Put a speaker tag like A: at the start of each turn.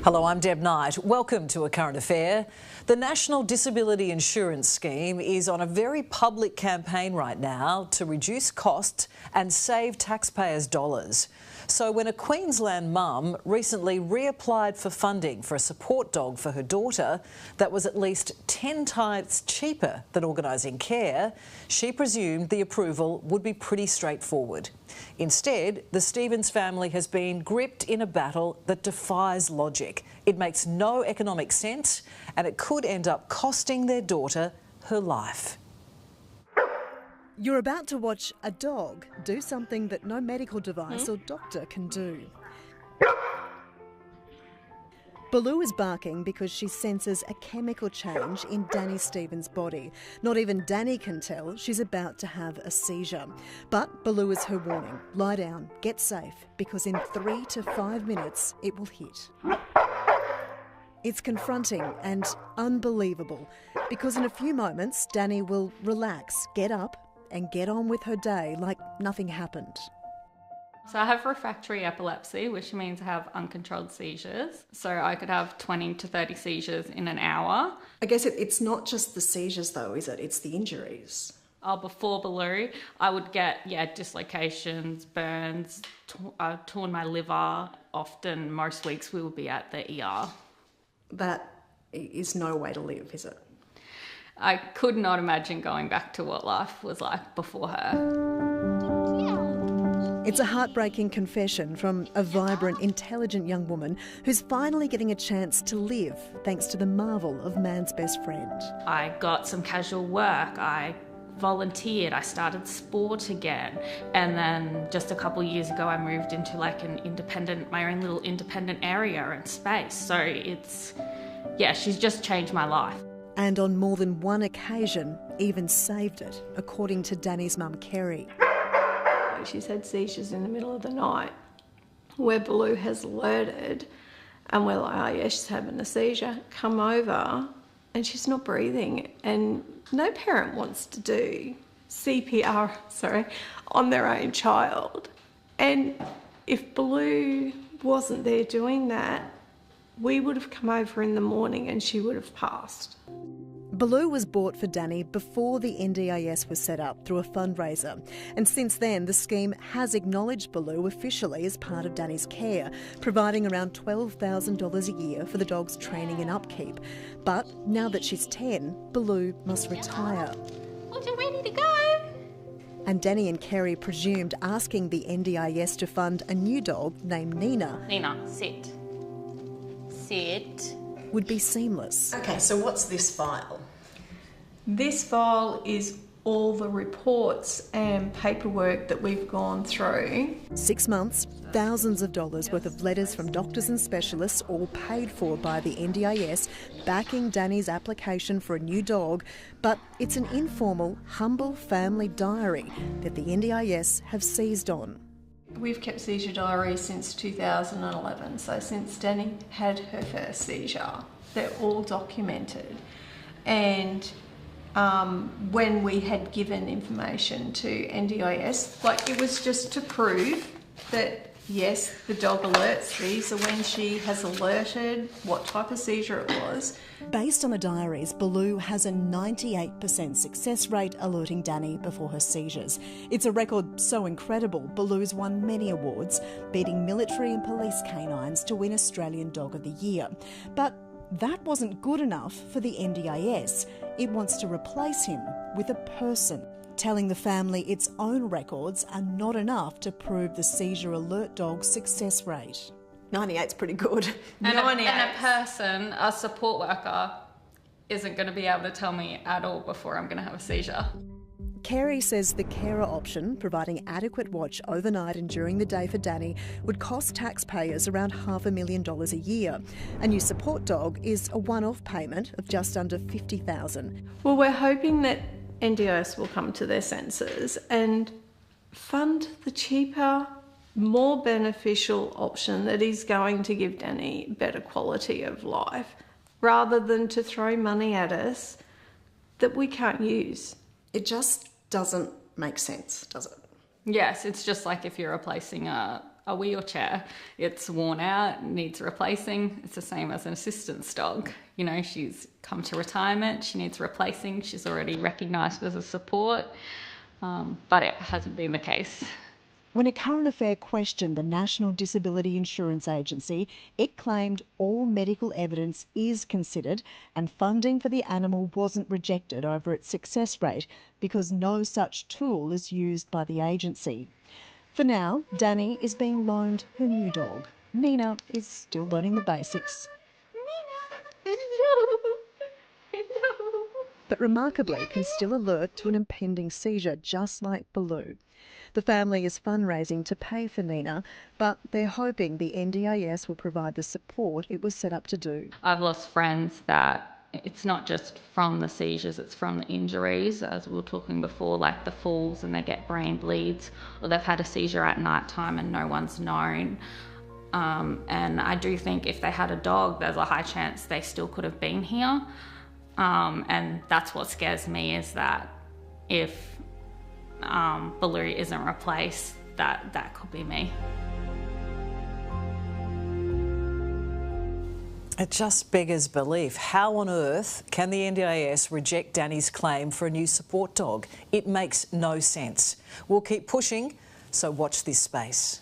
A: Hello, I'm Deb Knight. Welcome to A Current Affair. The National Disability Insurance Scheme is on a very public campaign right now to reduce costs and save taxpayers' dollars. So when a Queensland mum recently reapplied for funding for a support dog for her daughter that was at least 10 times cheaper than organising care, she presumed the approval would be pretty straightforward. Instead, the Stevens family has been gripped in a battle that defies logic. It makes no economic sense and it could end up costing their daughter her life.
B: You're about to watch a dog do something that no medical device or doctor can do. Baloo is barking because she senses a chemical change in Danny Stevens' body. Not even Danny can tell she's about to have a seizure. But Baloo is her warning. Lie down, get safe, because in 3 to 5 minutes it will hit. It's confronting and unbelievable because in a few moments Danny will relax, get up and get on with her day like nothing happened.
C: So I have refractory epilepsy, which means I have uncontrolled seizures. So I could have 20 to 30 seizures in an hour.
B: I guess it's not just the seizures though, is it? It's the injuries.
C: Before Baloo, I would get, dislocations, burns, torn my liver. Often, most weeks we would be at the ER. That
B: is no way to live, is it?
C: I could not imagine going back to what life was like before her.
B: It's a heartbreaking confession from a vibrant, intelligent young woman who's finally getting a chance to live thanks to the marvel of man's best friend.
C: I got some casual work, I volunteered, I started sport again, and then just a couple of years ago I moved into my own little independent area and space. So she's just changed my life.
B: And on more than one occasion, even saved it, according to Danny's mum, Kerry.
D: She's had seizures in the middle of the night where Baloo has alerted and we're like, oh yeah, she's having a seizure. Come over and she's not breathing. And no parent wants to do CPR, on their own child. And if Baloo wasn't there doing that, we would have come over in the morning and she would have passed.
B: Baloo was bought for Danny before the NDIS was set up through a fundraiser. And since then, the scheme has acknowledged Baloo officially as part of Danny's care, providing around $12,000 a year for the dog's training and upkeep. But now that she's 10, Baloo must retire.
C: Well, you're ready to go.
B: And Danny and Kerry presumed asking the NDIS to fund a new dog named Nina.
C: Nina, sit.
B: Would be seamless.
E: Okay, so what's this file?
D: This file is all the reports and paperwork that we've gone through.
B: 6 months, thousands of dollars worth of letters from doctors and specialists, all paid for by the NDIS, backing Danny's application for a new dog. But it's an informal, humble family diary that the NDIS have seized on.
D: We've kept seizure diaries since 2011, so since Danny had her first seizure, they're all documented. And when we had given information to NDIS, it was just to prove that yes, the dog alerts. These are when she has alerted, what type of seizure it was.
B: Based on the diaries, Baloo has a 98% success rate alerting Danny before her seizures. It's a record so incredible, Baloo's won many awards, beating military and police canines to win Australian Dog of the Year. But that wasn't good enough for the NDIS. It wants to replace him with a person, telling the family its own records are not enough to prove the seizure alert dog's success rate.
E: 98's pretty good.
C: And a person, a support worker, isn't going to be able to tell me at all before I'm going to have a seizure.
B: Kerry says the carer option, providing adequate watch overnight and during the day for Danny, would cost taxpayers around $500,000 a year. A new support dog is a one-off payment of just under $50,000.
D: Well, we're hoping that NDIS will come to their senses and fund the cheaper, more beneficial option that is going to give Danny better quality of life, rather than to throw money at us that we can't use.
E: It just doesn't make sense, does it?
C: Yes, it's just like if you're replacing a a wheelchair. It's worn out, needs replacing. It's the same as an assistance dog. You know, she's come to retirement, she needs replacing. She's already recognised as a support, but it hasn't been the case.
B: When a current affair questioned the National Disability Insurance Agency, it claimed all medical evidence is considered and funding for the animal wasn't rejected over its success rate because no such tool is used by the agency. For now, Danny is being loaned her new dog. Nina is still learning the basics. But remarkably can still alert to an impending seizure, just like Baloo. The family is fundraising to pay for Nina, but they're hoping the NDIS will provide the support it was set up to do.
C: I've lost friends that it's not just from the seizures, it's from the injuries, as we were talking before, like the falls and they get brain bleeds, or they've had a seizure at night time and no one's known. And I do think if they had a dog, there's a high chance they still could have been here. And that's what scares me, is that if Baloo isn't replaced, that could be me.
A: It just beggars belief. How on earth can the NDIS reject Danny's claim for a new support dog? It makes no sense. We'll keep pushing, so watch this space.